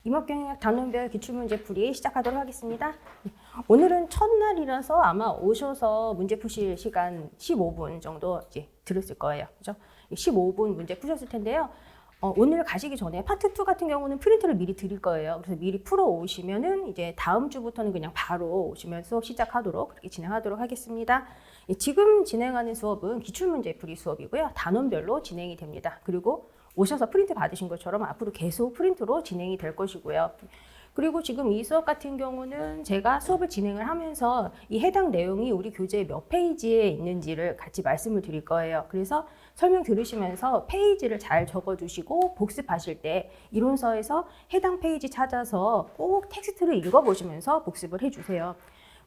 임업경영학 단원별 기출문제 풀이 시작하도록 하겠습니다. 오늘은 첫날이라서 아마 오셔서 문제 푸실 시간 15분 정도 이제 들었을 거예요. 그죠? 15분 문제 푸셨을 텐데요. 오늘 가시기 전에 파트 2 같은 경우는 프린트를 미리 드릴 거예요. 그래서 미리 풀어 오시면은 이제 다음 주부터는 그냥 바로 오시면 수업 시작하도록 그렇게 진행하도록 하겠습니다. 지금 진행하는 수업은 기출문제 풀이 수업이고요. 단원별로 진행이 됩니다. 그리고 오셔서 프린트 받으신 것처럼 앞으로 계속 프린트로 진행이 될 것이고요. 그리고 지금 이 수업 같은 경우는 제가 수업을 진행을 하면서 이 해당 내용이 우리 교재 몇 페이지에 있는지를 같이 말씀을 드릴 거예요. 그래서 설명 들으시면서 페이지를 잘 적어주시고 복습하실 때 이론서에서 해당 페이지 찾아서 꼭 텍스트를 읽어보시면서 복습을 해주세요.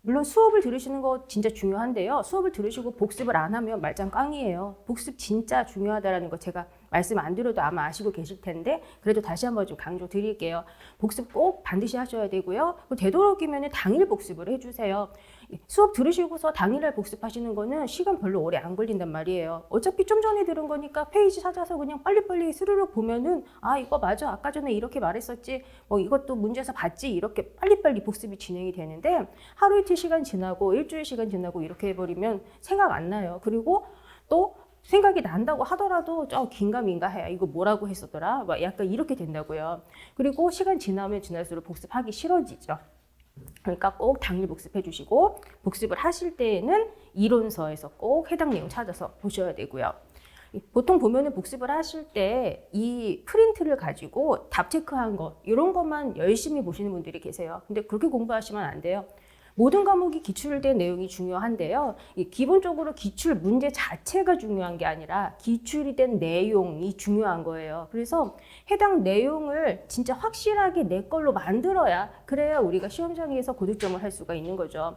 물론 수업을 들으시는 거 진짜 중요한데요. 수업을 들으시고 복습을 안 하면 말짱 꽝이에요. 복습 진짜 중요하다는 거 제가 말씀 안 드려도 아마 아시고 계실 텐데 그래도 다시 한번 좀 강조 드릴게요. 복습 꼭 반드시 하셔야 되고요. 되도록이면 당일 복습을 해주세요. 수업 들으시고서 당일날 복습하시는 거는 시간 별로 오래 안 걸린단 말이에요. 어차피 좀 전에 들은 거니까 페이지 찾아서 그냥 빨리빨리 스르륵 보면은 아 이거 맞아 아까 전에 이렇게 말했었지 뭐 이것도 문제에서 봤지 이렇게 빨리빨리 복습이 진행이 되는데 하루 이틀 시간 지나고 일주일 시간 지나고 이렇게 해버리면 생각 안 나요. 그리고 또 생각이 난다고 하더라도 긴가민가 해요. 이거 뭐라고 했었더라? 막 약간 이렇게 된다고요. 그리고 시간 지나면 지날수록 복습하기 싫어지죠. 그러니까 꼭 당일 복습해 주시고 복습을 하실 때에는 이론서에서 꼭 해당 내용 찾아서 보셔야 되고요. 보통 보면은 복습을 하실 때 이 프린트를 가지고 답 체크한 거 이런 것만 열심히 보시는 분들이 계세요. 근데 그렇게 공부하시면 안 돼요. 모든 과목이 기출된 내용이 중요한데요. 기본적으로 기출 문제 자체가 중요한 게 아니라 기출이 된 내용이 중요한 거예요. 그래서 해당 내용을 진짜 확실하게 내 걸로 만들어야 그래야 우리가 시험장에서 고득점을 할 수가 있는 거죠.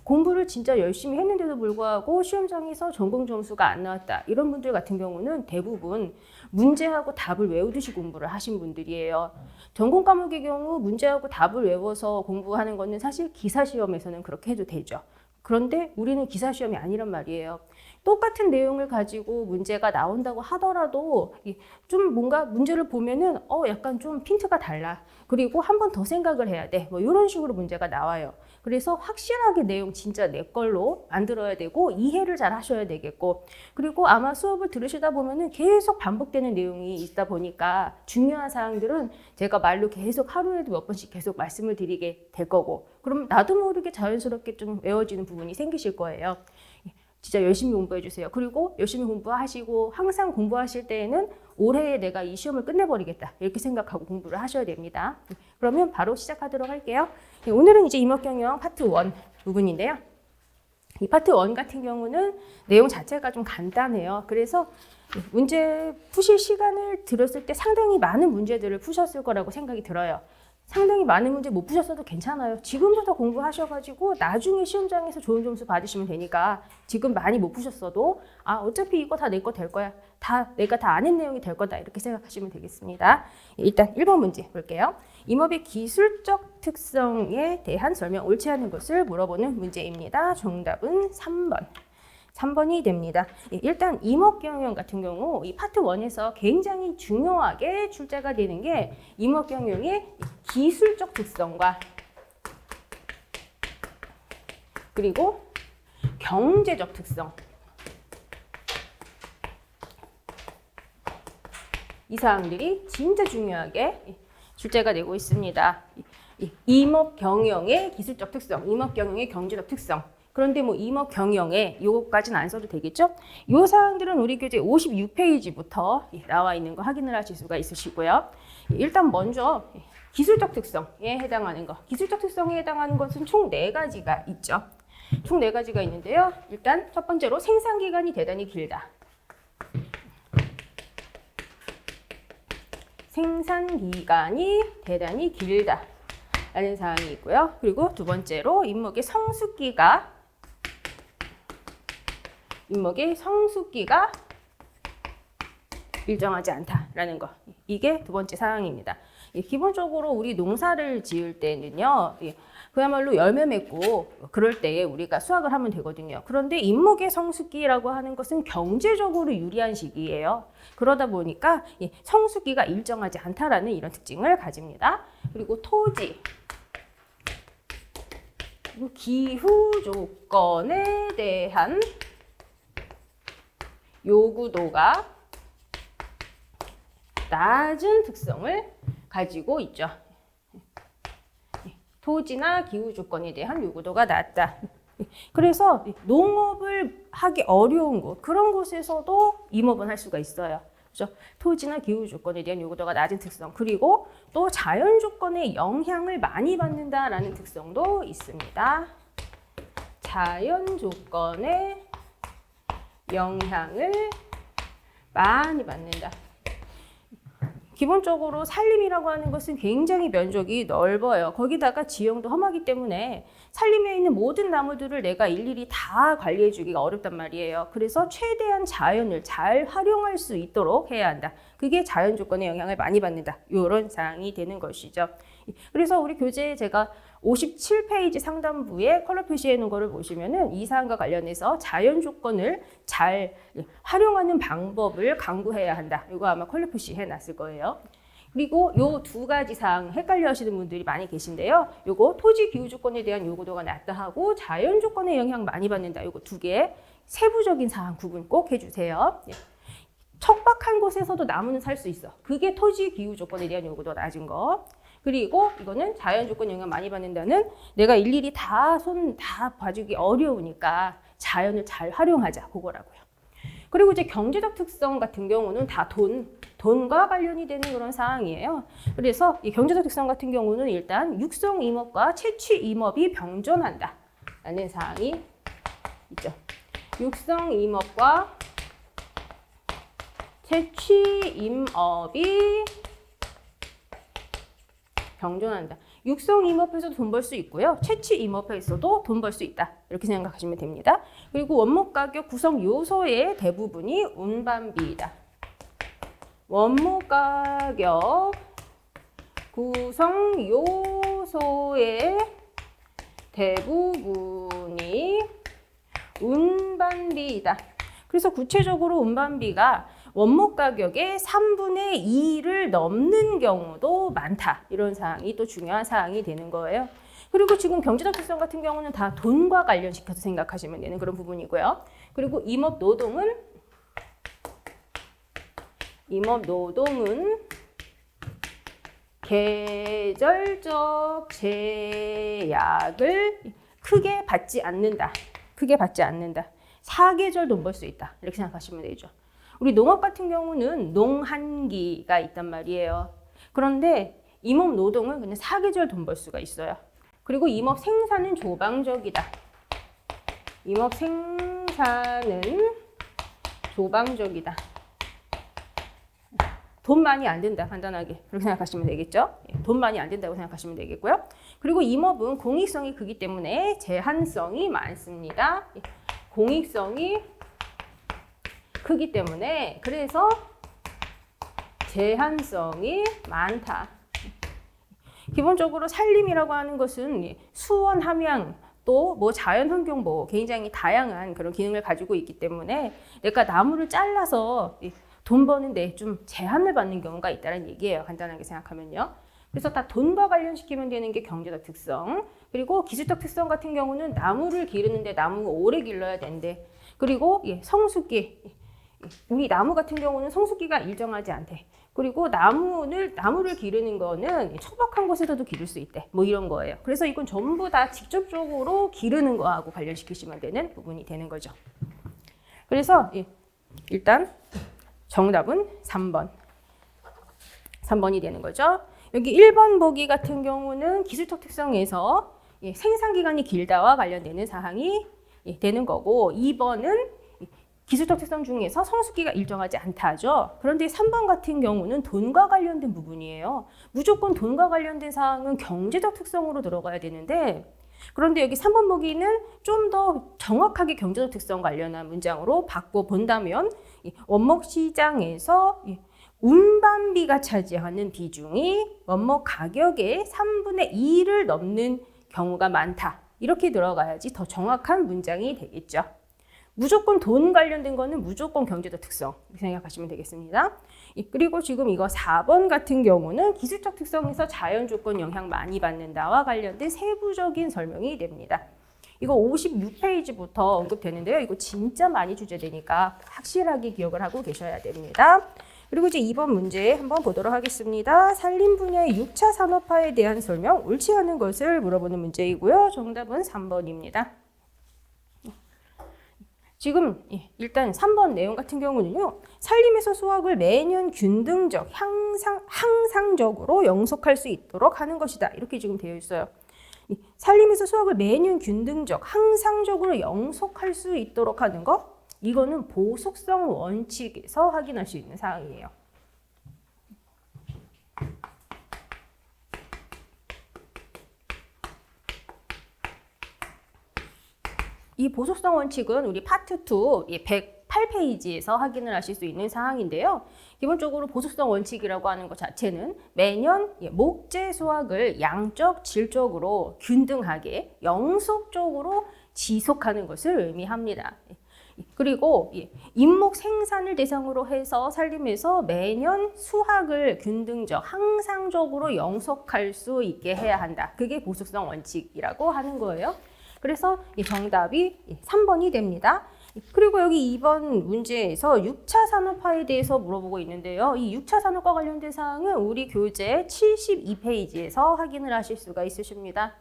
공부를 진짜 열심히 했는데도 불구하고 시험장에서 전공 점수가 안 나왔다. 이런 분들 같은 경우는 대부분 문제하고 답을 외우듯이 공부를 하신 분들이에요. 전공 과목의 경우 문제하고 답을 외워서 공부하는 거는 사실 기사시험에서는 그렇게 해도 되죠. 그런데 우리는 기사시험이 아니란 말이에요. 똑같은 내용을 가지고 문제가 나온다고 하더라도 좀 뭔가 문제를 보면은 약간 좀 핀트가 달라. 그리고 한 번 더 생각을 해야 돼. 뭐 이런 식으로 문제가 나와요. 그래서 확실하게 내용 진짜 내 걸로 만들어야 되고 이해를 잘 하셔야 되겠고 그리고 아마 수업을 들으시다 보면은 계속 반복되는 내용이 있다 보니까 중요한 사항들은 제가 말로 계속 하루에도 몇 번씩 계속 말씀을 드리게 될 거고 그럼 나도 모르게 자연스럽게 좀 외워지는 부분이 생기실 거예요. 진짜 열심히 공부해 주세요. 그리고 열심히 공부하시고 항상 공부하실 때에는 올해에 내가 이 시험을 끝내버리겠다 이렇게 생각하고 공부를 하셔야 됩니다. 그러면 바로 시작하도록 할게요. 오늘은 이제 임업경영 파트 1 부분인데요. 이 파트 1 같은 경우는 내용 자체가 좀 간단해요. 그래서 문제 푸실 시간을 들었을 때 상당히 많은 문제들을 푸셨을 거라고 생각이 들어요. 상당히 많은 문제 못 푸셨어도 괜찮아요. 지금부터 공부하셔가지고 나중에 시험장에서 좋은 점수 받으시면 되니까 지금 많이 못 푸셨어도 어차피 이거 다 내 거 될 거야. 내가 다 아는 내용이 될 거다. 이렇게 생각하시면 되겠습니다. 일단 1번 문제 볼게요. 임업의 기술적 특성에 대한 설명 옳지 않은 것을 물어보는 문제입니다. 정답은 3번. 3번이 됩니다. 일단 임업경영 같은 경우 이 파트 1에서 굉장히 중요하게 출제가 되는 게 임업경영의 기술적 특성과 그리고 경제적 특성 이 사항들이 진짜 중요하게 출제가 되고 있습니다. 임업경영의 기술적 특성, 임업경영의 경제적 특성 그런데 뭐 임업 경영에 요거까지는 안 써도 되겠죠? 요 사항들은 우리 교재 56페이지부터 나와 있는 거 확인을 하실 수가 있으시고요. 일단 먼저 기술적 특성에 해당하는 거. 기술적 특성에 해당하는 것은 총 4가지가 있죠. 총 4가지가 있는데요. 일단 첫 번째로 생산기간이 대단히 길다. 생산기간이 대단히 길다. 라는 사항이 있고요. 그리고 두 번째로 임목의 성숙기가 일정하지 않다라는 거. 이게 두 번째 사항입니다. 기본적으로 우리 농사를 지을 때는요, 그야말로 열매 맺고 그럴 때에 우리가 수확을 하면 되거든요. 그런데 임목의 성수기라고 하는 것은 경제적으로 유리한 시기예요. 그러다 보니까 성수기가 일정하지 않다라는 이런 특징을 가집니다. 그리고 토지, 그리고 기후 조건에 대한 요구도가 낮은 특성을 가지고 있죠. 토지나 기후 조건에 대한 요구도가 낮다. 그래서 농업을 하기 어려운 곳, 그런 곳에서도 임업은 할 수가 있어요. 그렇죠? 토지나 기후 조건에 대한 요구도가 낮은 특성, 그리고 또 자연 조건의 영향을 많이 받는다라는 특성도 있습니다. 자연 조건의 영향을 많이 받는다. 기본적으로 산림이라고 하는 것은 굉장히 면적이 넓어요. 거기다가 지형도 험하기 때문에 산림에 있는 모든 나무들을 내가 일일이 다 관리해 주기가 어렵단 말이에요. 그래서 최대한 자연을 잘 활용할 수 있도록 해야 한다. 그게 자연 조건의 영향을 많이 받는다. 이런 사항이 되는 것이죠. 그래서 우리 교재에 제가 57페이지 상단부에 컬러 표시해 놓은 거를 보시면은 이 사항과 관련해서 자연 조건을 잘 활용하는 방법을 강구해야 한다. 이거 아마 컬러 표시해 놨을 거예요. 그리고 요 두 가지 사항 헷갈려 하시는 분들이 많이 계신데요. 요거 토지 기후 조건에 대한 요구도가 낮다 하고 자연 조건의 영향 많이 받는다. 요거 두 개 세부적인 사항 구분 꼭 해주세요. 척박한 곳에서도 나무는 살 수 있어. 그게 토지 기후 조건에 대한 요구도가 낮은 거. 그리고 이거는 자연 조건 영향 많이 받는다는 내가 일일이 다 봐주기 어려우니까 자연을 잘 활용하자. 그거라고요. 그리고 이제 경제적 특성 같은 경우는 다 돈과 관련이 되는 그런 사항이에요. 그래서 이 경제적 특성 같은 경우는 일단 육성 임업과 채취 임업이 병존한다 라는 사항이 있죠. 육성 임업과 채취 임업이 병존한다. 육성 임업에서도 돈 벌 수 있고요. 채취 임업에서도 돈 벌 수 있다. 이렇게 생각하시면 됩니다. 그리고 원목 가격 구성 요소의 대부분이 운반비이다. 원목 가격 구성 요소의 대부분이 운반비이다. 그래서 구체적으로 운반비가 원목 가격의 3분의 2를 넘는 경우도 많다. 이런 사항이 또 중요한 사항이 되는 거예요. 그리고 지금 경제적 특성 같은 경우는 다 돈과 관련시켜서 생각하시면 되는 그런 부분이고요. 그리고 임업 노동은 계절적 제약을 크게 받지 않는다. 사계절 돈 벌 수 있다. 이렇게 생각하시면 되죠. 우리 농업 같은 경우는 농한기가 있단 말이에요. 그런데 임업 노동은 그냥 사계절 돈 벌 수가 있어요. 그리고 임업 생산은 조방적이다. 임업 생산은 조방적이다. 돈 많이 안 든다. 간단하게 그렇게 생각하시면 되겠죠. 돈 많이 안 든다고 생각하시면 되겠고요. 그리고 임업은 공익성이 크기 때문에 제한성이 많습니다. 공익성이 크기 때문에 그래서 제한성이 많다. 기본적으로 산림이라고 하는 것은 수원, 함양, 또 뭐 자연환경 보호 굉장히 다양한 그런 기능을 가지고 있기 때문에 내가 나무를 잘라서 돈 버는데 좀 제한을 받는 경우가 있다는 얘기예요. 간단하게 생각하면요. 그래서 다 돈과 관련시키면 되는 게 경제적 특성. 그리고 기술적 특성 같은 경우는 나무를 기르는데 나무가 오래 길러야 된대. 그리고 성수기. 우리 나무 같은 경우는 성수기가 일정하지 않대. 그리고 나무를 기르는 거는 척박한 곳에서도 기를 수 있대. 뭐 이런 거예요. 그래서 이건 전부 다 직접적으로 기르는 거하고 관련시키시면 되는 부분이 되는 거죠. 그래서 일단 정답은 3번이 되는 거죠. 여기 1번 보기 같은 경우는 기술적 특성에서 생산기간이 길다와 관련되는 사항이 되는 거고 2번은 기술적 특성 중에서 성수기가 일정하지 않다죠. 그런데 3번 같은 경우는 돈과 관련된 부분이에요. 무조건 돈과 관련된 사항은 경제적 특성으로 들어가야 되는데 그런데 여기 3번 보기는 좀 더 정확하게 경제적 특성 관련한 문장으로 바꿔본다면 원목 시장에서 운반비가 차지하는 비중이 뭐뭐 가격의 3분의 2를 넘는 경우가 많다. 이렇게 들어가야지 더 정확한 문장이 되겠죠. 무조건 돈 관련된 거는 무조건 경제적 특성 이렇게 생각하시면 되겠습니다. 그리고 지금 이거 4번 같은 경우는 기술적 특성에서 자연 조건 영향 많이 받는다와 관련된 세부적인 설명이 됩니다. 이거 56페이지부터 언급되는데요. 이거 진짜 많이 주제되니까 확실하게 기억을 하고 계셔야 됩니다. 그리고 이제 2번 문제 한번 보도록 하겠습니다. 산림 분야의 6차 산업화에 대한 설명, 옳지 않은 것을 물어보는 문제이고요. 정답은 3번입니다. 지금 일단 3번 내용 같은 경우는요. 산림에서 수확을 매년 균등적, 항상적으로 영속할 수 있도록 하는 것이다. 이렇게 지금 되어 있어요. 산림에서 수확을 매년 균등적, 항상적으로 영속할 수 있도록 하는 것, 이거는 보속성 원칙에서 확인할 수 있는 사항이에요. 이 보속성 원칙은 우리 파트 2 108페이지에서 확인을 하실 수 있는 사항인데요. 기본적으로 보속성 원칙이라고 하는 것 자체는 매년 목재 수확을 양적, 질적으로 균등하게 영속적으로 지속하는 것을 의미합니다. 그리고 임목 생산을 대상으로 해서 산림에서 매년 수확을 균등적, 항상적으로 영속할 수 있게 해야 한다. 그게 보속성 원칙이라고 하는 거예요. 그래서 정답이 3번이 됩니다. 그리고 여기 2번 문제에서 6차 산업화에 대해서 물어보고 있는데요. 이 6차 산업과 관련된 사항은 우리 교재 72페이지에서 확인을 하실 수가 있으십니다.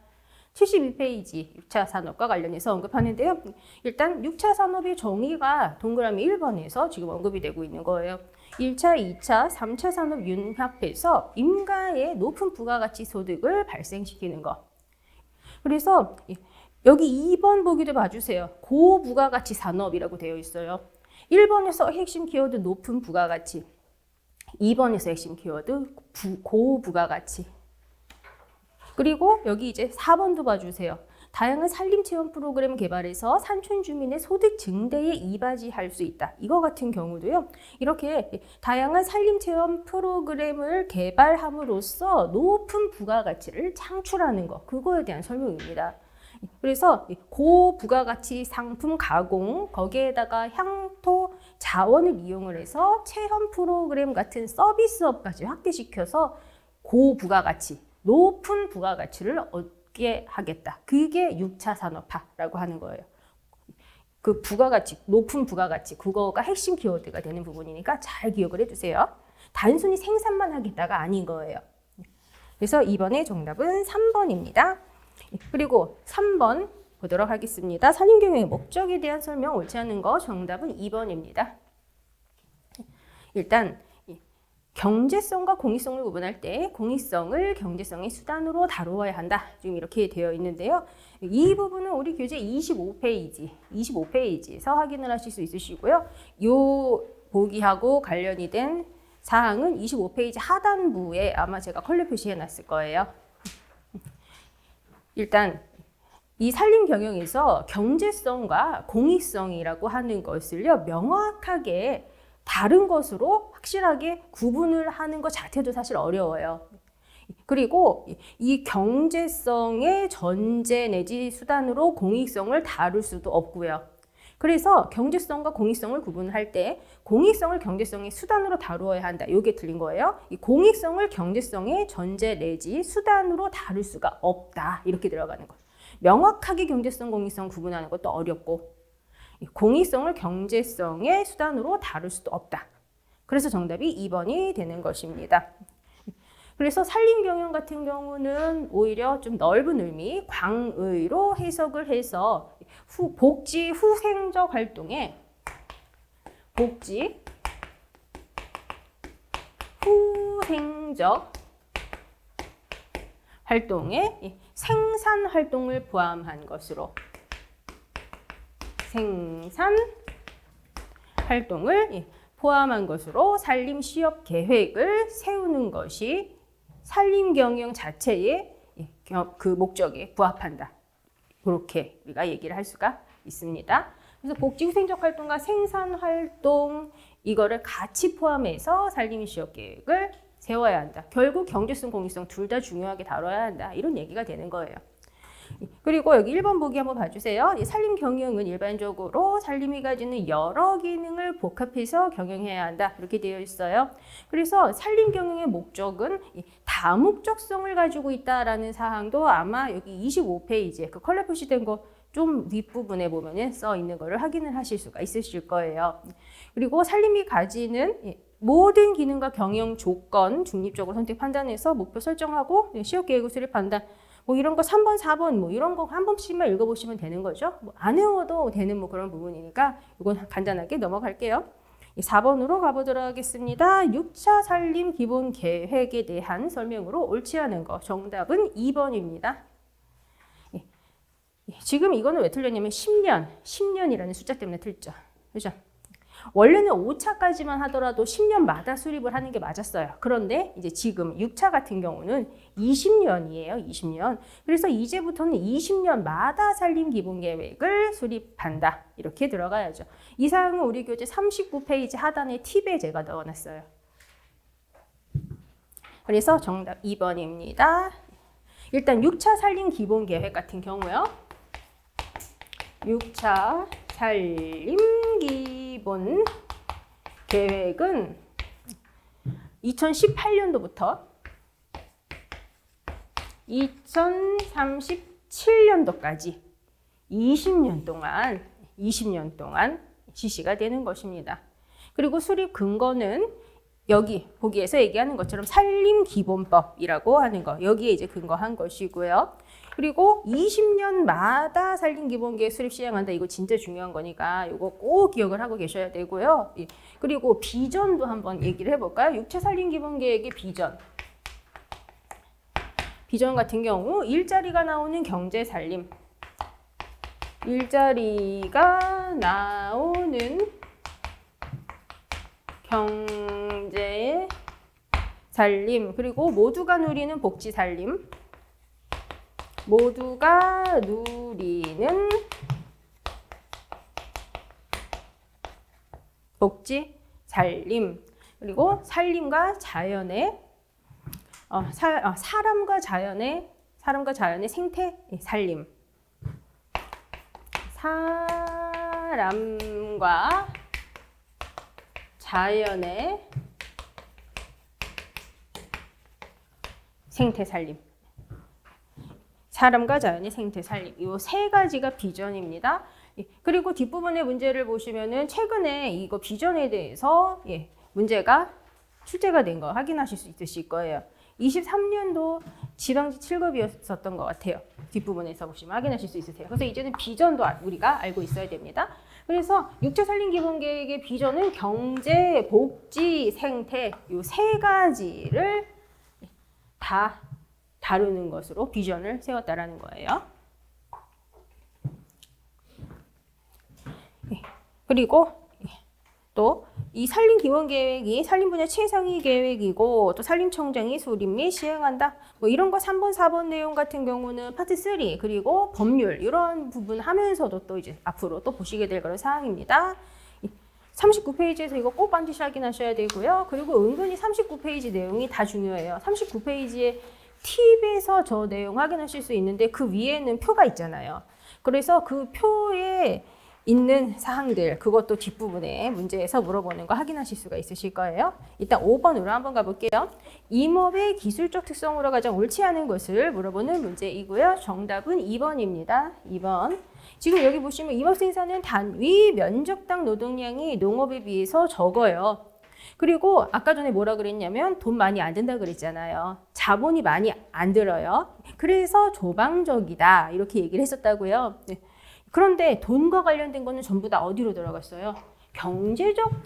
72페이지 6차 산업과 관련해서 언급하는데요. 일단 6차 산업의 정의가 동그라미 1번에서 지금 언급이 되고 있는 거예요. 1차, 2차, 3차 산업 융합해서 인가의 높은 부가가치 소득을 발생시키는 것. 그래서 여기 2번 보기도 봐주세요. 고부가가치 산업이라고 되어 있어요. 1번에서 핵심 키워드 높은 부가가치, 2번에서 핵심 키워드 고부가가치. 그리고 여기 이제 4번도 봐주세요. 다양한 산림 체험 프로그램 개발해서 산촌 주민의 소득 증대에 이바지할 수 있다. 이거 같은 경우도요. 이렇게 다양한 산림 체험 프로그램을 개발함으로써 높은 부가가치를 창출하는 것. 그거에 대한 설명입니다. 그래서 고부가가치 상품 가공, 거기에다가 향토 자원을 이용을 해서 체험 프로그램 같은 서비스업까지 확대시켜서 고부가가치, 높은 부가가치를 얻게 하겠다. 그게 6차 산업화라고 하는 거예요. 그 부가가치, 높은 부가가치, 그거가 핵심 키워드가 되는 부분이니까 잘 기억을 해주세요. 단순히 생산만 하겠다가 아닌 거예요. 그래서 이번에 정답은 3번입니다. 그리고 3번 보도록 하겠습니다. 산림경영의 목적에 대한 설명 옳지 않은 거 정답은 2번입니다. 일단 경제성과 공익성을 구분할 때 공익성을 경제성의 수단으로 다루어야 한다. 지금 이렇게 되어 있는데요. 이 부분은 우리 교재 25페이지에서 확인을 하실 수 있으시고요. 요 보기하고 관련이 된 사항은 25페이지 하단부에 아마 제가 컬러 표시해 놨을 거예요. 일단 이 산림 경영에서 경제성과 공익성이라고 하는 것을요, 명확하게 다른 것으로 확실하게 구분을 하는 것 자체도 사실 어려워요. 그리고 이 경제성의 전제 내지 수단으로 공익성을 다룰 수도 없고요. 그래서 경제성과 공익성을 구분할 때 공익성을 경제성의 수단으로 다루어야 한다. 이게 틀린 거예요. 이 공익성을 경제성의 전제 내지 수단으로 다룰 수가 없다. 이렇게 들어가는 거. 명확하게 경제성, 공익성 구분하는 것도 어렵고 공익성을 경제성의 수단으로 다룰 수도 없다. 그래서 정답이 2번이 되는 것입니다. 그래서 산림경영 같은 경우는 오히려 좀 넓은 의미, 광의로 해석을 해서 복지 후생적 활동에 생산 활동을 포함한 것으로 산림 시업 계획을 세우는 것이 산림 경영 자체의 그 목적에 부합한다. 그렇게 우리가 얘기를 할 수가 있습니다. 그래서 복지 후생적 활동과 생산 활동 이거를 같이 포함해서 살림이 지역 계획을 세워야 한다. 결국 경제성, 공익성 둘 다 중요하게 다뤄야 한다. 이런 얘기가 되는 거예요. 그리고 여기 1번 보기 한번 봐주세요. 이 산림 경영은 일반적으로 산림이 가지는 여러 기능을 복합해서 경영해야 한다. 이렇게 되어 있어요. 그래서 산림 경영의 목적은 다목적성을 가지고 있다라는 사항도 아마 여기 25페이지에 그 컬러 표시된 거 좀 윗부분에 보면 써 있는 거를 확인을 하실 수가 있으실 거예요. 그리고 산림이 가지는 모든 기능과 경영 조건 중립적으로 선택 판단해서 목표 설정하고 시효 계획을 수립한다. 뭐 이런 거 3번, 4번 뭐 이런 거 한 번씩만 읽어보시면 되는 거죠. 뭐 안 외워도 되는 뭐 그런 부분이니까 이건 간단하게 넘어갈게요. 4번으로 가보도록 하겠습니다. 6차 산림 기본 계획에 대한 설명으로 옳지 않은 거. 정답은 2번입니다. 지금 이거는 왜 틀렸냐면 10년이라는 숫자 때문에 틀렸죠. 그죠? 원래는 5차까지만 하더라도 10년마다 수립을 하는 게 맞았어요. 그런데 이제 지금 6차 같은 경우는 20년이에요. 20년. 그래서 이제부터는 20년마다 산림 기본 계획을 수립한다. 이렇게 들어가야죠. 이 사항은 우리 교재 39페이지 하단에 팁에 제가 넣어놨어요. 그래서 정답 2번입니다. 일단 6차 산림 기본 계획 같은 경우요. 6차 산림 기본 계획은 2018년도부터 2037년도까지 20년 동안 실시가 되는 것입니다. 그리고 수립 근거는 여기 보기에서 얘기하는 것처럼 산림기본법이라고 하는 거, 여기에 이제 근거한 것이고요. 그리고 20년마다 산림기본계획 수립 시행한다. 이거 진짜 중요한 거니까 이거 꼭 기억을 하고 계셔야 되고요. 그리고 비전도 한번 얘기를 해볼까요? 6차 산림기본계획의 비전. 비전 같은 경우 일자리가 나오는 경제산림. 일자리가 나오는 경제산림. 그리고 모두가 누리는 복지산림. 모두가 누리는 복지 산림. 그리고 산림과 자연의 사람과 자연의 생태 산림. 사람과 자연의 생태 산림. 사람과 자연의 생태 살림. 이 세 가지가 비전입니다. 그리고 뒷부분의 문제를 보시면은 최근에 이거 비전에 대해서 문제가 출제가 된 거 확인하실 수 있으실 거예요. 23년도 지방지 7급이었었던 것 같아요. 뒷부분에서 보시면 확인하실 수 있으세요. 그래서 이제는 비전도 우리가 알고 있어야 됩니다. 그래서 6차 산림기본계획의 비전은 경제, 복지, 생태 이 세 가지를 다 다루는 것으로 비전을 세웠다라는 거예요. 그리고 또 이 산림기본계획이 산림분야 최상위 계획이고 또 산림청장이 수립 및 시행한다. 뭐 이런 거 3번, 4번 내용 같은 경우는 파트 3 그리고 법률 이런 부분 하면서도 또 이제 앞으로 또 보시게 될 그런 사항입니다. 39페이지에서 이거 꼭 반드시 확인하셔야 되고요. 그리고 은근히 39페이지 내용이 다 중요해요. 39페이지에 팁에서 저 내용 확인하실 수 있는데 그 위에는 표가 있잖아요. 그래서 그 표에 있는 사항들 그것도 뒷부분에 문제에서 물어보는 거 확인하실 수가 있으실 거예요. 일단 5번으로 한번 가볼게요. 임업의 기술적 특성으로 가장 옳지 않은 것을 물어보는 문제이고요. 정답은 2번입니다. 2번. 지금 여기 보시면 임업 생산은 단위 면적당 노동량이 농업에 비해서 적어요. 그리고 아까 전에 뭐라 그랬냐면 돈 많이 안 든다 그랬잖아요. 자본이 많이 안 들어요. 그래서 조방적이다 이렇게 얘기를 했었다고요. 네. 그런데 돈과 관련된 거는 전부 다 어디로 들어갔어요? 경제적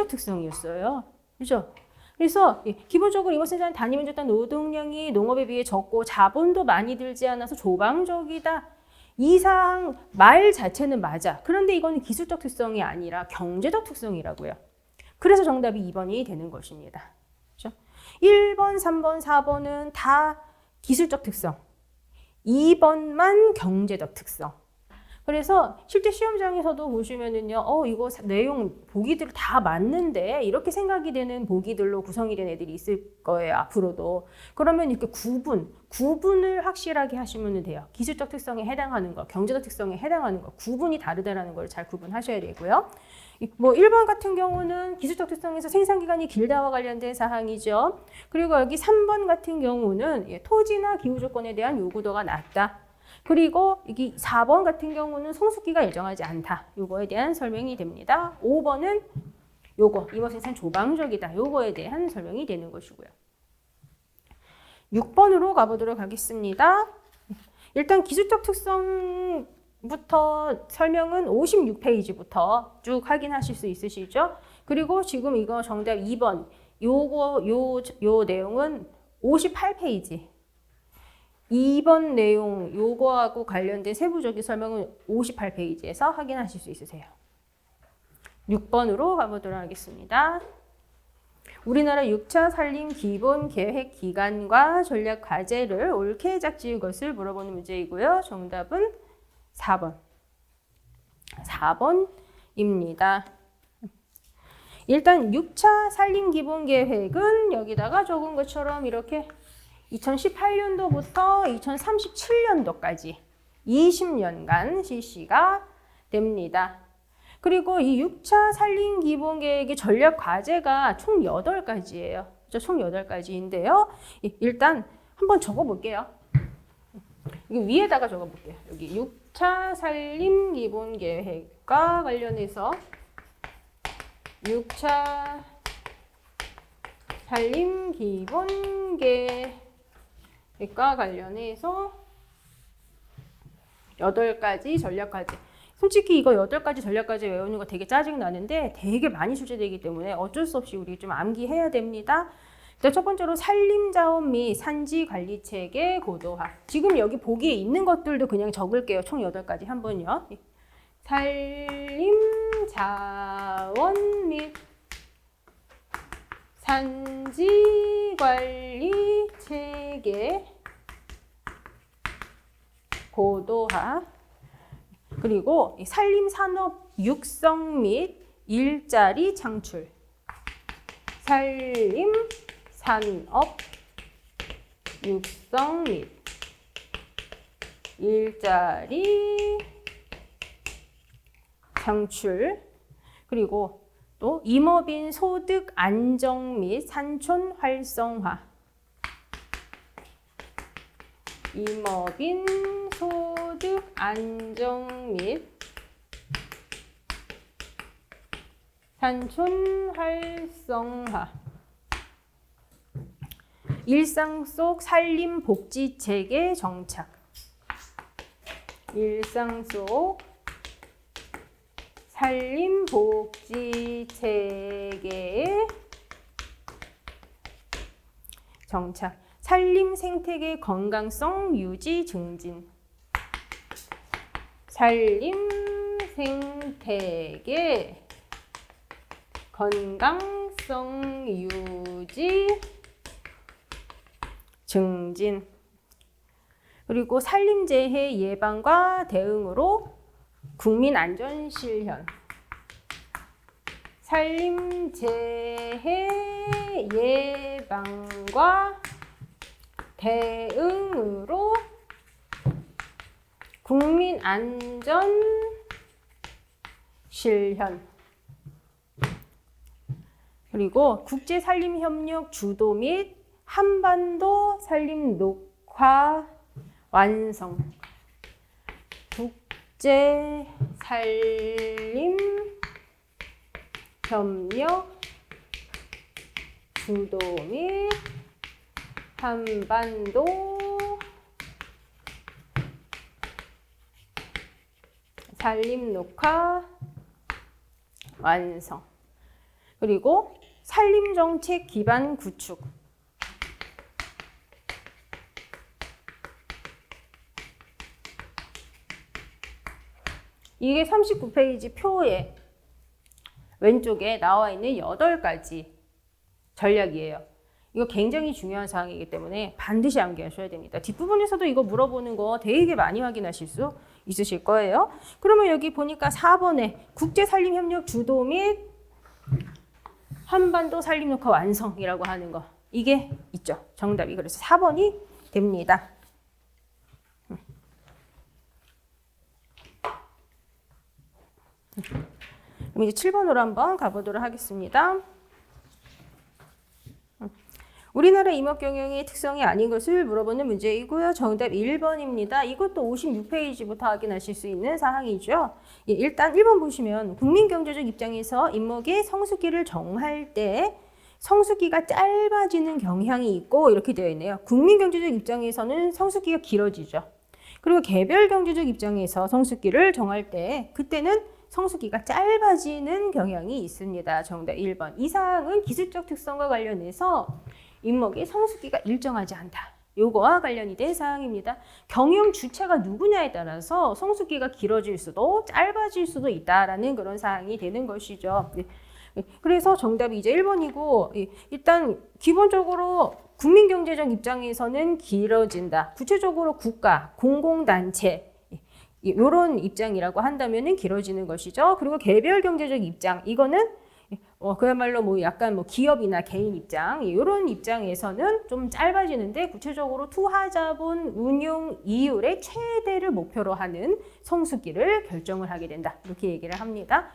특성이었어요. 그렇죠? 그래서 기본적으로 임업 생산 단위 면적당 노동량이 농업에 비해 적고 자본도 많이 들지 않아서 조방적이다. 이 사항 말 자체는 맞아. 그런데 이거는 기술적 특성이 아니라 경제적 특성이라고요. 그래서 정답이 2번이 되는 것입니다. 그렇죠? 1번, 3번, 4번은 다 기술적 특성. 2번만 경제적 특성. 그래서 실제 시험장에서도 보시면은요, 이거 내용 보기들 다 맞는데 이렇게 생각이 되는 보기들로 구성이 된 애들이 있을 거예요, 앞으로도. 그러면 이렇게 구분을 확실하게 하시면 돼요. 기술적 특성에 해당하는 거, 경제적 특성에 해당하는 거, 구분이 다르다라는 걸 잘 구분하셔야 되고요. 뭐 1번 같은 경우는 기술적 특성에서 생산기간이 길다와 관련된 사항이죠. 그리고 여기 3번 같은 경우는 토지나 기후 조건에 대한 요구도가 낮다. 그리고 여기 4번 같은 경우는 성숙기가 일정하지 않다. 요거에 대한 설명이 됩니다. 5번은 요거 임업 생산 조방적이다. 요거에 대한 설명이 되는 것이고요. 6번으로 가보도록 하겠습니다. 일단 기술적 특성부터 설명은 56페이지부터 쭉 확인하실 수 있으시죠? 그리고 지금 이거 정답 2번 요 내용은 58페이지. 2번 내용 요거하고 관련된 세부적인 설명은 58페이지에서 확인하실 수 있으세요. 6번으로 가보도록 하겠습니다. 우리나라 6차 산림 기본 계획 기간과 전략 과제를 옳게 짝지은 것을 물어보는 문제이고요. 정답은 4번. 4번입니다. 일단 6차 산림 기본 계획은 여기다가 적은 것처럼 이렇게 2018년도부터 2037년도까지 20년간 실시가 됩니다. 그리고 이 6차 산림 기본 계획의 전략 과제가 총 8가지예요. 총 8가지인데요. 일단 한번 적어 볼게요. 여기 위에다가 적어 볼게요. 여기 6차 산림 기본 계획과 관련해서 6차 산림 기본 계획과 관련해서 8가지 전략 과제. 솔직히 이거 8가지 전략 과제 외우는 거 되게 짜증 나는데 되게 많이 출제되기 때문에 어쩔 수 없이 우리 좀 암기해야 됩니다. 일단 첫 번째로 산림자원 및 산지관리체계 고도화. 지금 여기 보기에 있는 것들도 그냥 적을게요. 총 8가지 한번요. 산림자원 및 산지관리체계 고도화. 그리고 산림산업 육성 및 일자리 창출. 산림산업 육성 및 일자리 창출. 그리고 또 임업인 소득 안정 및 산촌 활성화. 임업인 소득 안정 및 산촌 활성화. 일상 속 산림 복지 체계 정착. 일상 속 산림 복지 체계의 정착. 산림 생태계 건강성 유지 증진. 산림 생태계 건강성 유지 증진. 그리고 산림재해 예방과 대응으로 국민 안전 실현. 산림재해 예방과 대응으로 국민 안전 실현. 그리고 국제 산림 협력 주도 및 한반도 산림 녹화 완성. 국제 산림 협력 주도 및 한반도 산림 녹화 완성. 그리고 산림 정책 기반 구축. 이게 39페이지 표에 왼쪽에 나와 있는 8가지 전략이에요. 이거 굉장히 중요한 사항이기 때문에 반드시 암기하셔야 됩니다. 뒷부분에서도 이거 물어보는 거 되게 많이 확인하실 수 있으실 거예요. 그러면 여기 보니까 4번에 국제산림협력 주도 및 한반도 산림녹화 완성이라고 하는 거 이게 있죠. 정답이 그래서 4번이 됩니다. 그럼 이제 7번으로 한번 가보도록 하겠습니다. 우리나라 임업경영의 특성이 아닌 것을 물어보는 문제이고요. 정답 1번입니다. 이것도 56페이지부터 확인하실 수 있는 사항이죠. 예, 일단 1번 보시면 국민경제적 입장에서 임목의 성수기를 정할 때 성수기가 짧아지는 경향이 있고 이렇게 되어 있네요. 국민경제적 입장에서는 성수기가 길어지죠. 그리고 개별경제적 입장에서 성수기를 정할 때 그때는 성수기가 짧아지는 경향이 있습니다. 정답 1번. 이 사항은 기술적 특성과 관련해서 임목의 성수기가 일정하지 않다. 요거와 관련이 된 사항입니다. 경영 주체가 누구냐에 따라서 성수기가 길어질 수도 짧아질 수도 있다라는 그런 사항이 되는 것이죠. 그래서 정답이 이제 1번이고 일단 기본적으로 국민경제적 입장에서는 길어진다. 구체적으로 국가, 공공단체 이런 입장이라고 한다면은 길어지는 것이죠. 그리고 개별 경제적 입장 이거는 그야말로 뭐 약간 뭐 기업이나 개인 입장 이런 입장에서는 좀 짧아지는데 구체적으로 투하자본 운용 이율의 최대를 목표로 하는 성수기를 결정을 하게 된다. 이렇게 얘기를 합니다.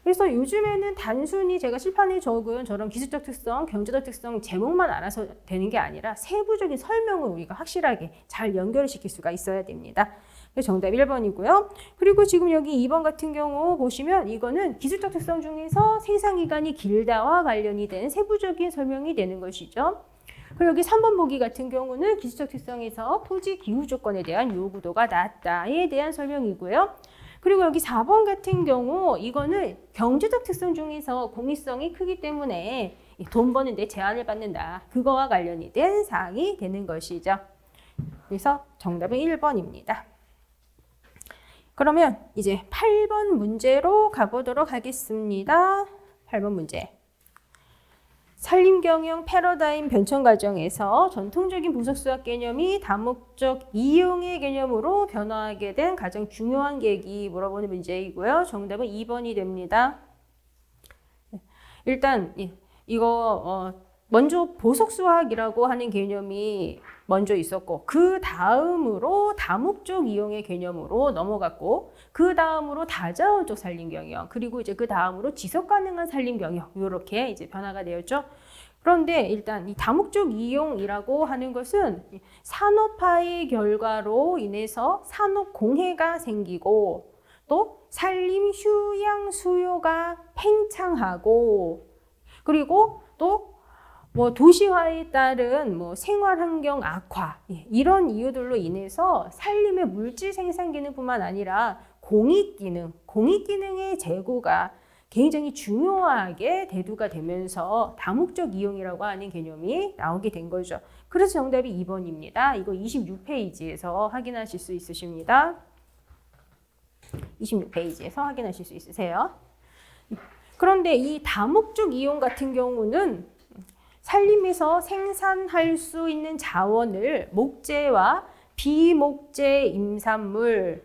그래서 요즘에는 단순히 제가 칠판에 적은 저런 기술적 특성, 경제적 특성 제목만 알아서 되는 게 아니라 세부적인 설명을 우리가 확실하게 잘 연결시킬 수가 있어야 됩니다. 그래서 정답 1번이고요. 그리고 지금 여기 2번 같은 경우 보시면 이거는 기술적 특성 중에서 생산기간이 길다와 관련이 된 세부적인 설명이 되는 것이죠. 그리고 여기 3번 보기 같은 경우는 기술적 특성에서 토지 기후 조건에 대한 요구도가 낮다에 대한 설명이고요. 그리고 여기 4번 같은 경우 이거는 경제적 특성 중에서 공익성이 크기 때문에 돈 버는데 제한을 받는다. 그거와 관련이 된 사항이 되는 것이죠. 그래서 정답은 1번입니다. 그러면 이제 8번 문제로 가보도록 하겠습니다. 8번 문제. 산림경영 패러다임 변천 과정에서 전통적인 부속수학 개념이 다목적 이용의 개념으로 변화하게 된 가장 중요한 계기 물어보는 문제이고요. 정답은 2번이 됩니다. 일단 이거 먼저 보석수학이라고 하는 개념이 먼저 있었고 그 다음으로 다목적 이용의 개념으로 넘어갔고 그 다음으로 다자원적 산림경영 그리고 이제 그 다음으로 지속가능한 산림경영 이렇게 이제 변화가 되었죠. 그런데 일단 이 다목적 이용이라고 하는 것은 산업화의 결과로 인해서 산업 공해가 생기고 또 산림 휴양 수요가 팽창하고 그리고 또 도시화에 따른 생활 환경 악화 이런 이유들로 인해서 산림의 물질 생산 기능뿐만 아니라 공익 기능의 제고가 굉장히 중요하게 대두가 되면서 다목적 이용이라고 하는 개념이 나오게 된 거죠. 그래서 정답이 2번입니다. 이거 26페이지에서 확인하실 수 있으십니다. 26페이지에서 확인하실 수 있으세요. 그런데 이 다목적 이용 같은 경우는 산림에서 생산할 수 있는 자원을 목재와 비목재 임산물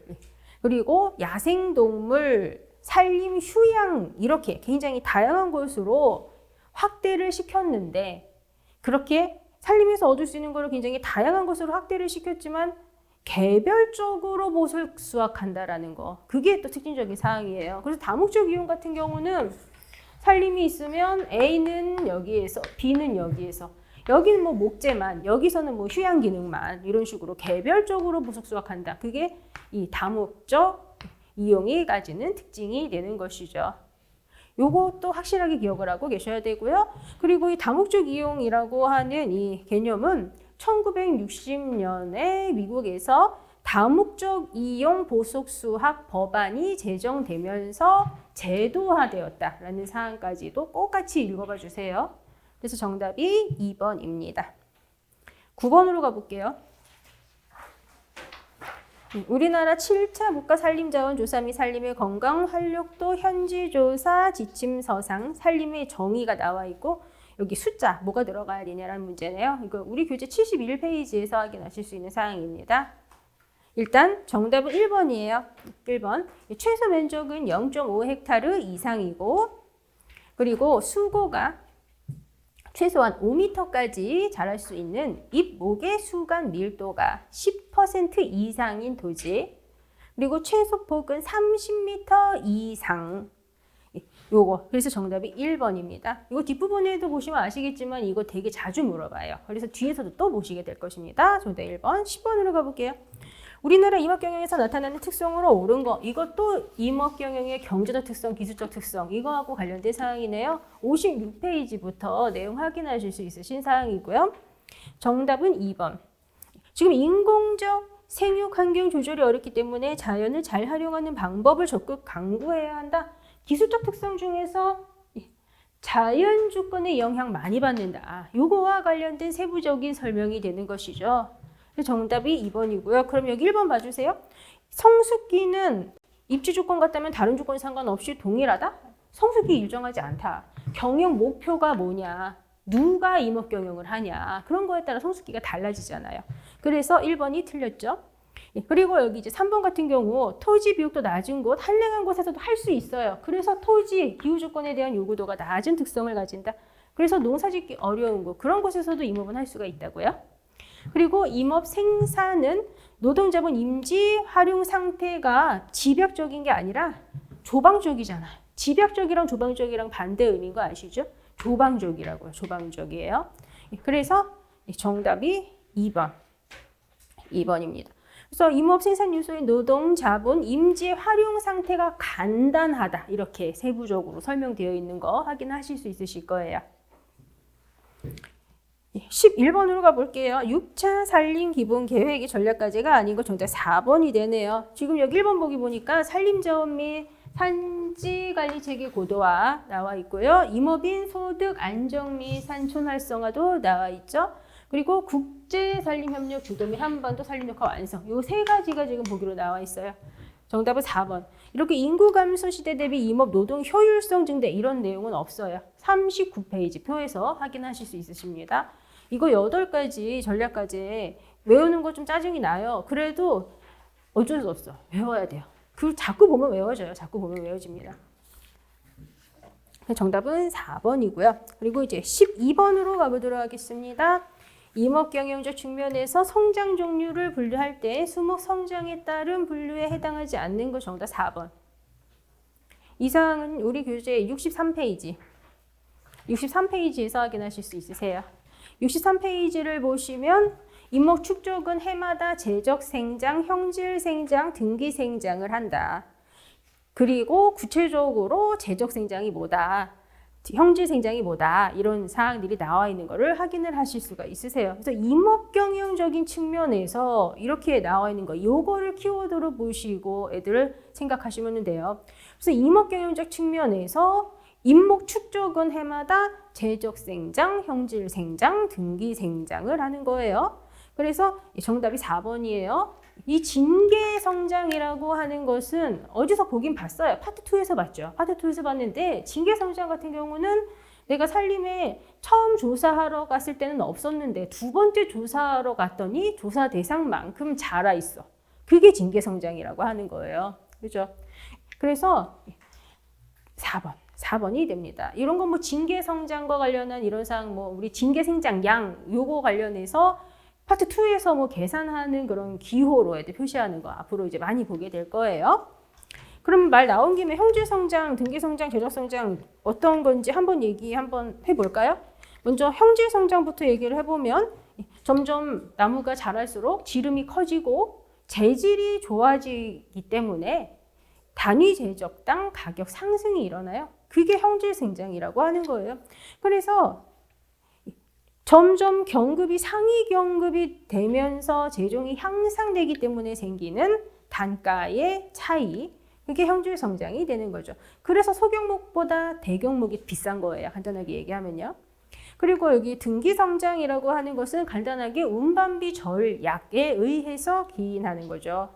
그리고 야생동물, 산림 휴양 이렇게 굉장히 다양한 곳으로 확대를 시켰는데 그렇게 산림에서 얻을 수 있는 것을 굉장히 다양한 곳으로 확대를 시켰지만 개별적으로 보석 수확한다라는 거 그게 또 특징적인 사항이에요. 그래서 다목적 이용 같은 경우는 산림이 있으면 A는 여기에서 B는 여기에서 여기는 목재만 여기서는 휴양 기능만 이런 식으로 개별적으로 보석 수확한다. 그게 이 다목적 이용이 가지는 특징이 되는 것이죠. 요것도 확실하게 기억을 하고 계셔야 되고요. 그리고 이 다목적 이용이라고 하는 이 개념은 1960년에 미국에서 다목적 이용 보석 수학 법안이 제정되면서 제도화되었다라는 사항까지도 똑같이 읽어봐 주세요. 그래서 정답이 2번입니다. 9번으로 가볼게요. 우리나라 7차 국가산림자원조사 및 산림의 건강 활력도 현지조사 지침서상 산림의 정의가 나와 있고 여기 숫자 뭐가 들어가야 되냐라는 문제네요. 이거 우리 교재 71페이지에서 확인하실 수 있는 사항입니다. 일단 정답은 1번이에요. 1번. 최소 면적은 0.5헥타르 이상이고 그리고 수고가 최소한 5m까지 자랄 수 있는 잎목의 수간 밀도가 10% 이상인 토지 그리고 최소 폭은 30m 이상 요거 그래서 정답이 1번입니다. 이거 뒷부분에도 보시면 아시겠지만 이거 되게 자주 물어봐요. 그래서 뒤에서도 또 보시게 될 것입니다. 정답 1번. 10번으로 가볼게요. 우리나라 임업경영에서 나타나는 특성으로 옳은 거 이것도 임업경영의 경제적 특성, 기술적 특성 이거하고 관련된 사항이네요. 56페이지부터 내용 확인하실 수 있으신 사항이고요. 정답은 2번. 지금 인공적 생육 환경 조절이 어렵기 때문에 자연을 잘 활용하는 방법을 적극 강구해야 한다. 기술적 특성 중에서 자연 조건의 영향 많이 받는다. 요거와 관련된 세부적인 설명이 되는 것이죠. 정답이 2번이고요. 그럼 여기 1번 봐주세요. 성숙기는 입지 조건 같다면 다른 조건 상관없이 동일하다? 성숙기 일정하지 않다. 경영 목표가 뭐냐? 누가 임업경영을 하냐? 그런 거에 따라 성숙기가 달라지잖아요. 그래서 1번이 틀렸죠. 그리고 여기 이제 3번 같은 경우 토지 비용도 낮은 곳, 한랭한 곳에서도 할 수 있어요. 그래서 토지, 기후 조건에 대한 요구도가 낮은 특성을 가진다. 그래서 농사짓기 어려운 곳, 그런 곳에서도 임업은 할 수가 있다고요. 그리고 임업 생산은 노동자분 임지 활용 상태가 집약적인 게 아니라 조방적이잖아요. 집약적이랑 조방적이랑 반대 의미인 거 아시죠? 조방적이라고요. 조방적이에요. 그래서 정답이 2번. 2번입니다. 그래서 임업 생산 요소의 노동, 자본, 임지 활용 상태가 간단하다. 이렇게 세부적으로 설명되어 있는 거 확인하실 수 있으실 거예요. 11번으로 가볼게요. 6차 산림 기본 계획의 전략과제가 아닌 거 정답 4번이 되네요. 지금 여기 1번 보기 보니까 산림자원 및 산지 관리 체계 고도화 나와 있고요. 임업인 소득 안정 및 산촌 활성화도 나와 있죠. 그리고 국제 산림 협력 주도 및 한반도 산림 역할 완성. 요 세 가지가 지금 보기로 나와 있어요. 정답은 4번. 이렇게 인구 감소 시대 대비 임업 노동 효율성 증대 이런 내용은 없어요. 39페이지 표에서 확인하실 수 있으십니다. 이거 8가지 전략까지 외우는 거 좀 짜증이 나요. 그래도 어쩔 수 없어. 외워야 돼요. 그 자꾸 보면 외워져요. 자꾸 보면 외워집니다. 정답은 4번이고요. 그리고 이제 12번으로 가보도록 하겠습니다. 임업 경영적 측면에서 성장 종류를 분류할 때 수목 성장에 따른 분류에 해당하지 않는 거 정답 4번. 이 사항은 우리 교재 63페이지. 63페이지에서 확인하실 수 있으세요. 63페이지를 보시면 임목 축적은 해마다 재적 생장, 형질 생장, 등기 생장을 한다. 그리고 구체적으로 재적 생장이 뭐다, 형질 생장이 뭐다 이런 사항들이 나와 있는 것을 확인을 하실 수가 있으세요. 그래서 임업 경영적인 측면에서 이렇게 나와 있는 거 요거를 키워드로 보시고 애들을 생각하시면 돼요. 그래서 임업 경영적 측면에서 임목 축적은 해마다 재적 생장, 형질 생장, 등기 생장을 하는 거예요. 그래서 정답이 4번이에요. 이 진계 성장이라고 하는 것은 어디서 보긴 봤어요. 파트 2에서 봤죠. 파트 2에서 봤는데 진계 성장 같은 경우는 내가 산림에 처음 조사하러 갔을 때는 없었는데 두 번째 조사하러 갔더니 조사 대상만큼 자라 있어. 그게 진계 성장이라고 하는 거예요. 그죠? 그래서 4번이 됩니다. 이런 건 뭐 진계 성장과 관련한 이런 사항, 뭐 우리 진계 생장 양 요거 관련해서 파트 2에서 뭐 계산하는 그런 기호로 애들 표시하는 거 앞으로 이제 많이 보게 될 거예요. 그럼 말 나온 김에 형질 성장, 등기 성장, 재적 성장 어떤 건지 한번 해볼까요? 먼저 형질 성장부터 얘기를 해보면 점점 나무가 자랄수록 지름이 커지고 재질이 좋아지기 때문에 단위 재적당 가격 상승이 일어나요. 그게 형질 생장이라고 하는 거예요. 그래서 점점 경급이 상위 경급이 되면서 재종이 향상되기 때문에 생기는 단가의 차이, 그게 형질 성장이 되는 거죠. 그래서 소경목보다 대경목이 비싼 거예요. 간단하게 얘기하면요. 그리고 여기 등기 성장이라고 하는 것은 간단하게 운반비 절약에 의해서 기인하는 거죠.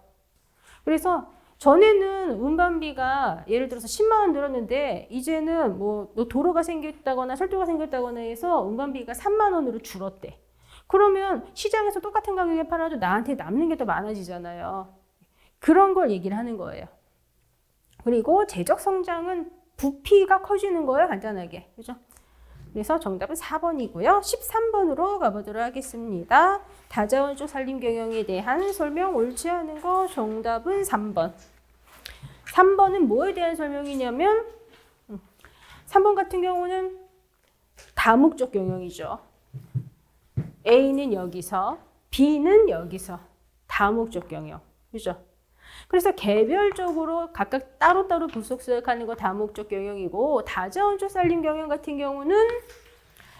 그래서 전에는 운반비가 예를 들어서 10만 원 들었는데 이제는 뭐 도로가 생겼다거나 철도가 생겼다거나 해서 운반비가 3만 원으로 줄었대. 그러면 시장에서 똑같은 가격에 팔아도 나한테 남는 게 더 많아지잖아요. 그런 걸 얘기를 하는 거예요. 그리고 재적 성장은 부피가 커지는 거예요, 간단하게. 그죠? 그래서 정답은 4번이고요. 13번으로 가보도록 하겠습니다. 다자원적 산림 경영에 대한 설명 옳지 않은 거 정답은 3번. 3번은 뭐에 대한 설명이냐면 3번 같은 경우는 다목적 경영이죠. A는 여기서, B는 여기서 다목적 경영. 그죠? 그래서 개별적으로 각각 따로따로 부속 수역하는 거 다목적 경영이고 다자원적 산림 경영 같은 경우는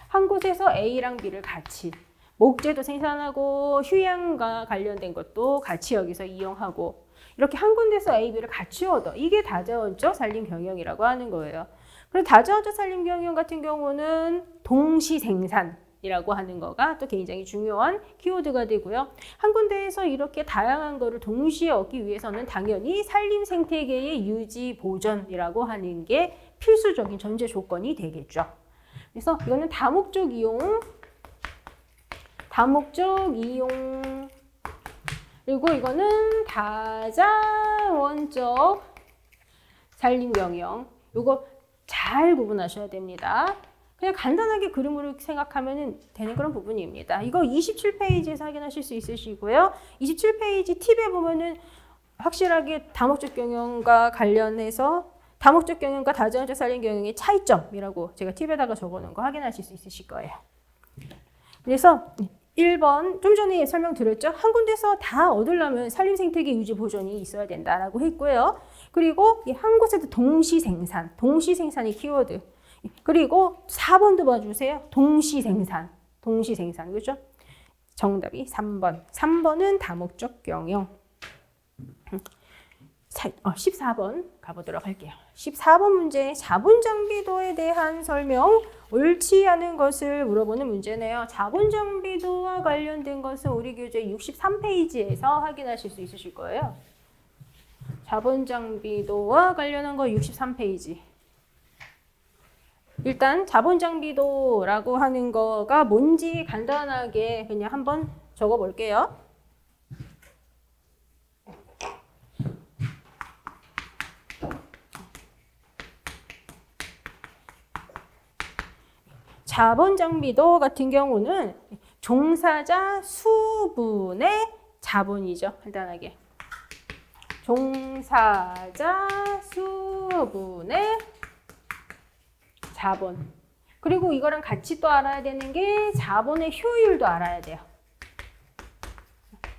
한 곳에서 A랑 B를 같이 목재도 생산하고 휴양과 관련된 것도 같이 여기서 이용하고 이렇게 한 군데서 A, B를 같이 얻어. 이게 다자원적 산림 경영이라고 하는 거예요. 그리고 다자원적 산림 경영 같은 경우는 동시 생산이라고 하는 거가 또 굉장히 중요한 키워드가 되고요. 한 군데에서 이렇게 다양한 거를 동시에 얻기 위해서는 당연히 산림 생태계의 유지 보전이라고 하는 게 필수적인 전제 조건이 되겠죠. 그래서 이거는 다목적 이용 그리고 이거는 다자원적 산림 경영. 이거 잘 구분하셔야 됩니다. 그냥 간단하게 그림으로 생각하면 되는 그런 부분입니다. 이거 27페이지에서 확인하실 수 있으시고요. 27페이지 팁에 보면은 확실하게 다목적 경영과 관련해서 다목적 경영과 다자원적 산림 경영의 차이점이라고 제가 팁에다가 적어놓은 거 확인하실 수 있으실 거예요. 그래서 1번 좀 전에 설명드렸죠. 한 군데서 다 얻으려면 산림 생태계 유지 보존이 있어야 된다라고 했고요. 그리고 한 곳에서 동시 생산이 키워드. 그리고 4번도 봐주세요. 동시 생산, 그렇죠? 정답이 3번. 3번은 다목적 경영. 14번 가보도록 할게요. 14번 문제, 자본 장비도에 대한 설명, 옳지 않은 것을 물어보는 문제네요. 자본 장비도와 관련된 것은 우리 교재 63페이지에서 확인하실 수 있으실 거예요. 자본 장비도와 관련한 거 63페이지. 일단 자본 장비도라고 하는 거가 뭔지 간단하게 그냥 한번 적어 볼게요. 자본 장비도 같은 경우는 종사자 수분의 자본이죠. 간단하게. 종사자 수분의 자본. 그리고 이거랑 같이 또 알아야 되는 게 자본의 효율도 알아야 돼요.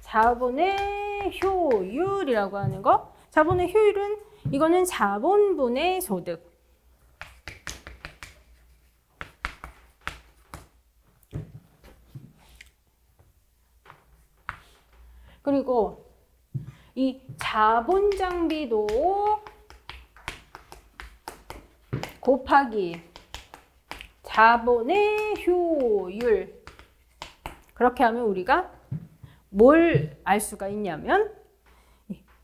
자본의 효율이라고 하는 거. 자본의 효율은 이거는 자본분의 소득. 그리고 이 자본 장비도 곱하기 자본의 효율. 그렇게 하면 우리가 뭘 알 수가 있냐면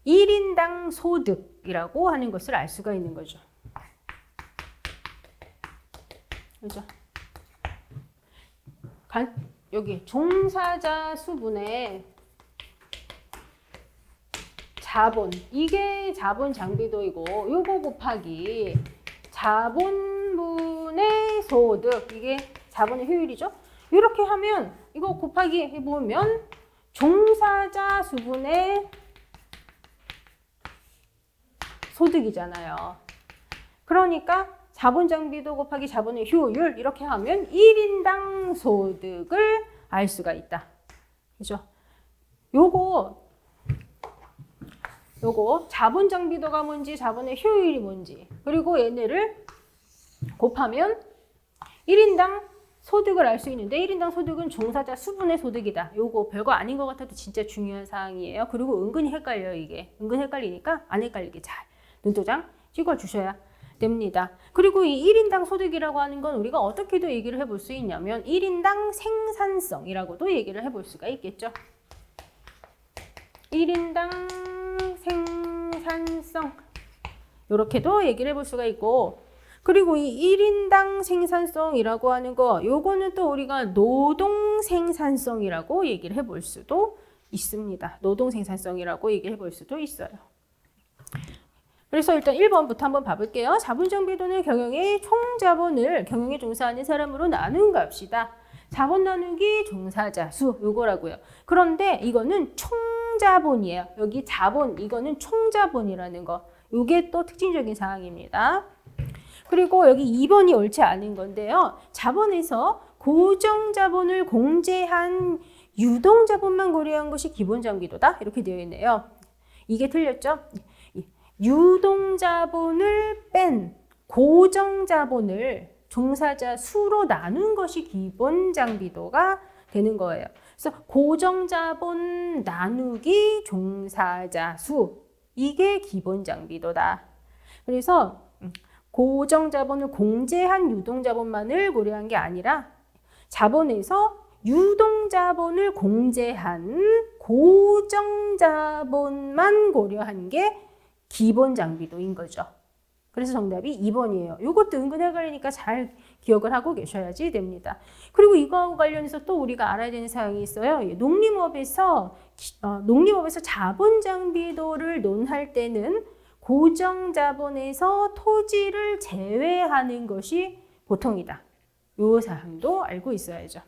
1인당 소득이라고 하는 것을 알 수가 있는 거죠. 그죠? 여기 종사자 수분의 자본, 이게 자본 장비도이고 요거 곱하기 자본분의 소득, 이게 자본의 효율이죠. 이렇게 하면 이거 곱하기 해보면 종사자 수분의 소득이잖아요. 그러니까 자본 장비도 곱하기 자본의 효율 이렇게 하면 1인당 소득을 알 수가 있다. 그죠? 요거 자본 장비도가 뭔지 자본의 효율이 뭔지 그리고 얘네를 곱하면 1인당 소득을 알 수 있는데 1인당 소득은 종사자 수분의 소득이다. 요거 별거 아닌 것 같아도 진짜 중요한 사항이에요. 그리고 은근히 헷갈려요. 이게 은근 헷갈리니까 안 헷갈리게 잘 눈도장 찍어주셔야 됩니다. 그리고 이 1인당 소득이라고 하는 건 우리가 어떻게도 얘기를 해볼 수 있냐면 1인당 생산성이라고도 얘기를 해볼 수가 있겠죠. 1인당 생산성 이렇게도 얘기를 해볼 수가 있고, 그리고 이 1인당 생산성이라고 하는 거, 요거는 또 우리가 노동 생산성이라고 얘기를 해볼 수도 있습니다. 노동 생산성이라고 얘기를 해볼 수도 있어요. 그래서 일단 1번부터 한번 봐볼게요. 자본장비도는 경영의 총자본을 경영에 종사하는 사람으로 나눈 값이다. 자본 나누기 종사자 수 요거라고요. 그런데 이거는 총자본이에요. 여기 자본 이거는 총자본이라는 거. 요게 또 특징적인 사항입니다. 그리고 여기 2번이 옳지 않은 건데요. 자본에서 고정자본을 공제한 유동자본만 고려한 것이 기본장비도다. 이렇게 되어 있네요. 이게 틀렸죠? 유동자본을 뺀 고정자본을 종사자 수로 나눈 것이 기본장비도가 되는 거예요. 그래서 고정자본 나누기 종사자 수, 이게 기본장비도다. 그래서 고정자본을 공제한 유동자본만을 고려한 게 아니라 자본에서 유동자본을 공제한 고정자본만 고려한 게 기본장비도인 거죠. 그래서 정답이 2번이에요. 이것도 은근 헷갈리니까 잘 기억을 하고 계셔야지 됩니다. 그리고 이거하고 관련해서 또 우리가 알아야 되는 사항이 있어요. 농림업에서 자본장비도를 논할 때는 고정자본에서 토지를 제외하는 것이 보통이다. 이 사항도 알고 있어야죠.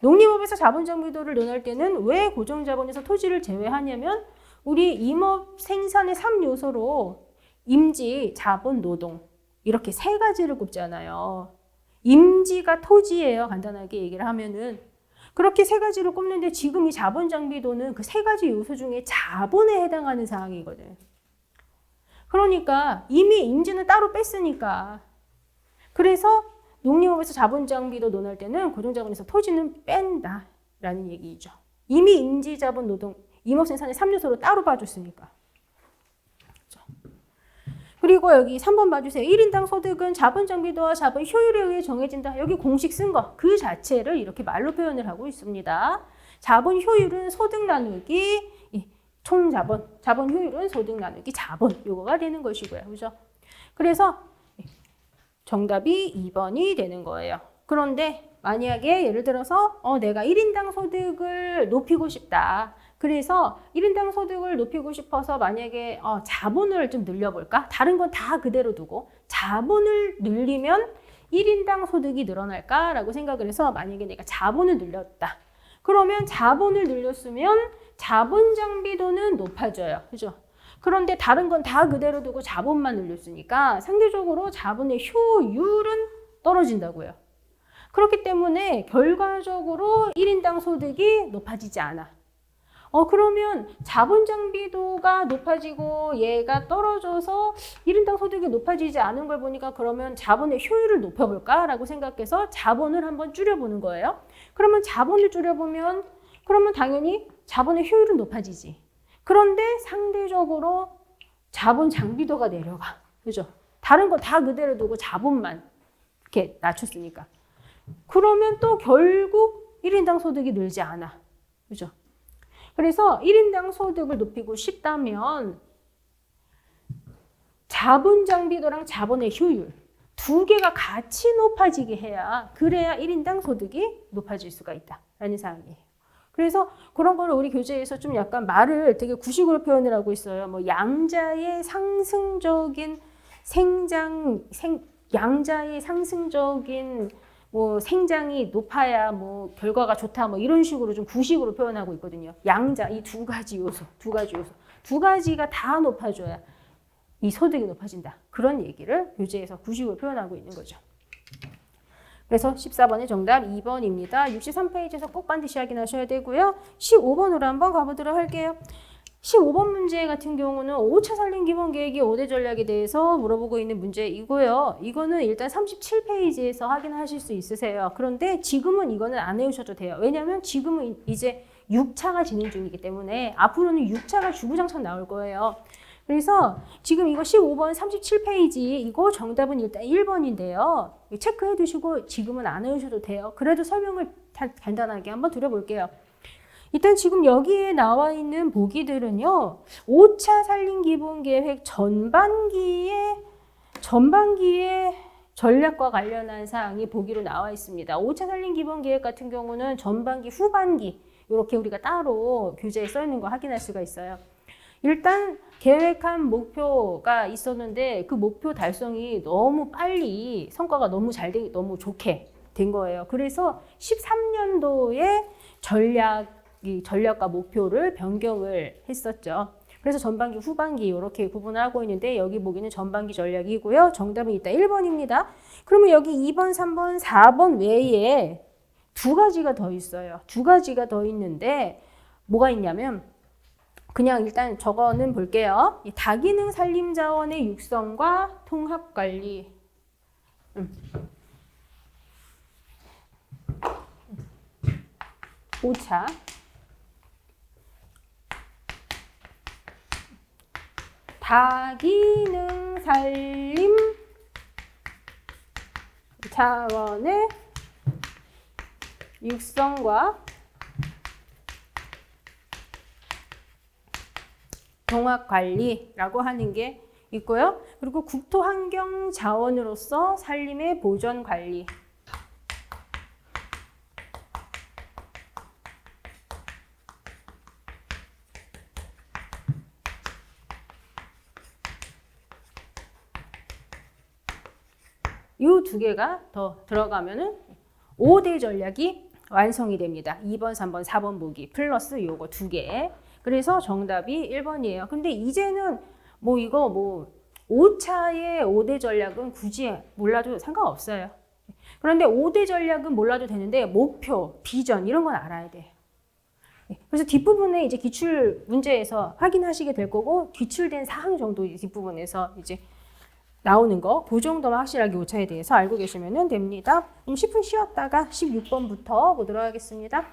농림업에서 자본장비도를 논할 때는 왜 고정자본에서 토지를 제외하냐면 우리 임업 생산의 3요소로 임지, 자본, 노동 이렇게 세 가지를 꼽잖아요. 임지가 토지예요. 간단하게 얘기를 하면은. 그렇게 세 가지를 꼽는데 지금 이 자본장비도는 그 세 가지 요소 중에 자본에 해당하는 사항이거든. 그러니까 이미 임지는 따로 뺐으니까. 그래서 농림업에서 자본장비도 논할 때는 고정자본에서 토지는 뺀다라는 얘기죠. 이미 임지, 자본, 노동, 임업생산의 3요소로 따로 봐줬으니까. 그렇죠. 그리고 여기 3번 봐주세요. 1인당 소득은 자본장비도와 자본 효율에 의해 정해진다. 여기 공식 쓴 거 그 자체를 이렇게 말로 표현을 하고 있습니다. 자본 효율은 소득 나누기 총자본, 자본 효율은 소득 나누기 자본, 요거가 되는 것이고요. 그죠? 그래서 정답이 2번이 되는 거예요. 그런데 만약에 예를 들어서 내가 1인당 소득을 높이고 싶다. 그래서 1인당 소득을 높이고 싶어서 만약에 자본을 좀 늘려볼까? 다른 건 다 그대로 두고 자본을 늘리면 1인당 소득이 늘어날까라고 생각을 해서 만약에 내가 자본을 늘렸다. 그러면 자본을 늘렸으면 자본 장비도는 높아져요. 그죠? 그런데 다른 건 다 그대로 두고 자본만 늘렸으니까 상대적으로 자본의 효율은 떨어진다고요. 그렇기 때문에 결과적으로 1인당 소득이 높아지지 않아. 그러면 자본 장비도가 높아지고 얘가 떨어져서 1인당 소득이 높아지지 않은 걸 보니까 그러면 자본의 효율을 높여볼까라고 생각해서 자본을 한번 줄여보는 거예요. 그러면 자본을 줄여보면 그러면 당연히 자본의 효율은 높아지지. 그런데 상대적으로 자본 장비도가 내려가. 그죠? 다른 거 다 그대로 두고 자본만 이렇게 낮췄으니까. 그러면 또 결국 1인당 소득이 늘지 않아. 그죠? 그래서 1인당 소득을 높이고 싶다면 자본 장비도랑 자본의 효율 두 개가 같이 높아지게 해야 그래야 1인당 소득이 높아질 수가 있다라는 사항이에요. 그래서 그런 거를 우리 교재에서 좀 약간 말을 되게 구식으로 표현을 하고 있어요. 뭐 양자의 상승적인 양자의 상승적인 뭐 생장이 높아야 뭐 결과가 좋다 뭐 이런 식으로 좀 구식으로 표현하고 있거든요. 양자 이 두 가지 요소 두 가지가 다 높아져야 이 소득이 높아진다. 그런 얘기를 교재에서 구식으로 표현하고 있는 거죠. 그래서 14번의 정답 2번입니다. 63페이지에서 꼭 반드시 확인하셔야 되고요. 15번으로 한번 가보도록 할게요. 15번 문제 같은 경우는 5차 산림 기본 계획의 5대 전략에 대해서 물어보고 있는 문제이고요. 이거는 일단 37페이지에서 확인하실 수 있으세요. 그런데 지금은 이거는 안 외우셔도 돼요. 왜냐하면 지금은 이제 6차가 진행 중이기 때문에 앞으로는 6차가 주구장창 나올 거예요. 그래서 지금 이거 15번 37페이지 이거 정답은 일단 1번인데요. 체크해 두시고 지금은 안 외우셔도 돼요. 그래도 설명을 간단하게 한번 드려볼게요. 일단 지금 여기에 나와 있는 보기들은요. 5차 산림기본계획 전반기에 전략과 관련한 사항이 보기로 나와 있습니다. 5차 산림기본계획 같은 경우는 전반기, 후반기 이렇게 우리가 따로 교재에 써 있는 거 확인할 수가 있어요. 일단 계획한 목표가 있었는데 그 목표 달성이 너무 빨리 성과가 너무 너무 좋게 된 거예요. 그래서 13년도에 전략과 목표를 변경을 했었죠. 그래서 전반기, 후반기 이렇게 구분을 하고 있는데 여기 보기는 전반기 전략이고요. 정답은 이따 1번입니다. 그러면 여기 2번, 3번, 4번 외에 두 가지가 더 있어요. 두 가지가 더 있는데 뭐가 있냐면 그냥 일단 저거는 볼게요. 다기능 산림자원의 육성과 통합관리. 5차. 다기능 산림 자원의 육성과 종합관리라고 하는 게 있고요. 그리고 국토환경자원으로서 산림의 보전관리. 이 두 개가 더 들어가면은 5대 전략이 완성이 됩니다. 2번, 3번, 4번 보기 플러스 요거 두 개. 그래서 정답이 1번이에요. 근데 이제는 뭐 이거 뭐 5차의 5대 전략은 굳이 몰라도 상관없어요. 그런데 5대 전략은 몰라도 되는데 목표, 비전 이런 건 알아야 돼요. 그래서 뒷부분에 이제 기출 문제에서 확인하시게 될 거고 기출된 사항 정도 뒷부분에서 이제 나오는 거, 그 정도만 확실하게 5차에 대해서 알고 계시면 됩니다. 그럼 10분 쉬었다가 16번부터 보도록 하겠습니다.